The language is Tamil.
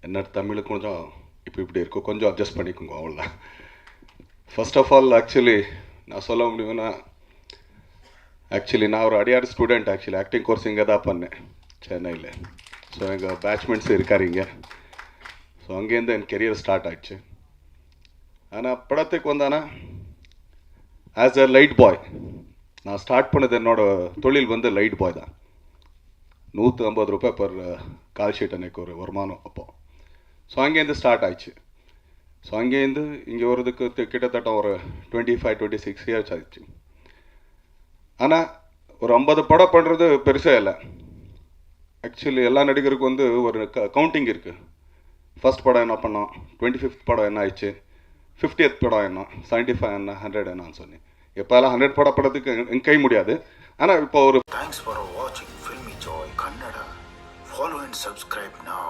என்ன தமிழ் கொஞ்சம் இப்போ இப்படி இருக்கும், கொஞ்சம் அட்ஜஸ்ட் பண்ணிக்கோங்க அவ்வளோதான். ஃபர்ஸ்ட் ஆஃப் ஆல் ஆக்சுவலி நான் சொல்ல முடியும்னா, ஆக்சுவலி நான் ஒரு அடியார் ஸ்டூடெண்ட். ஆக்சுவலி ஆக்டிங் கோர்ஸ் இங்கே தான் பண்ணேன், சென்னையில். ஸோ எங்கள் பேட்ச்மெண்ட்ஸ் இருக்காருங்க. ஸோ அங்கேருந்து என் கெரியர் ஸ்டார்ட் ஆகிடுச்சு. ஆனால் படத்துக்கு வந்தானா ஆஸ் அ லைட் பாய், நான் ஸ்டார்ட் பண்ணது என்னோடய தொழில் வந்து லைட் பாய் தான். 150 ரூபாய் பர் கால் ஷீட் எனக்கு ஒரு வருமானம் அப்போ. ஸோ அங்கேருந்து ஸ்டார்ட் ஆயிடுச்சு. ஸோ அங்கேருந்து இங்கே வர்றதுக்கு கிட்டத்தட்ட ஒரு 25-26 இயர்ஸ் ஆயிடுச்சு. ஆனால் ஒரு 50 படம் பண்ணுறது பெருசாக இல்லை. ஆக்சுவலி எல்லா நடிகருக்கும் வந்து ஒரு கவுண்டிங் இருக்குது. ஃபர்ஸ்ட் படம் என்ன பண்ணோம், 25th படம் என்ன ஆயிடுச்சு, 50th படம் என்ன, 75 என்ன, 100 என்னன்னு சொன்னேன். எப்போல்லாம் 100 படம் படத்துக்கு என் கை முடியாது. ஆனால் இப்போ ஒரு Thanks for watching Filmy Joy Kannada. Follow and subscribe now.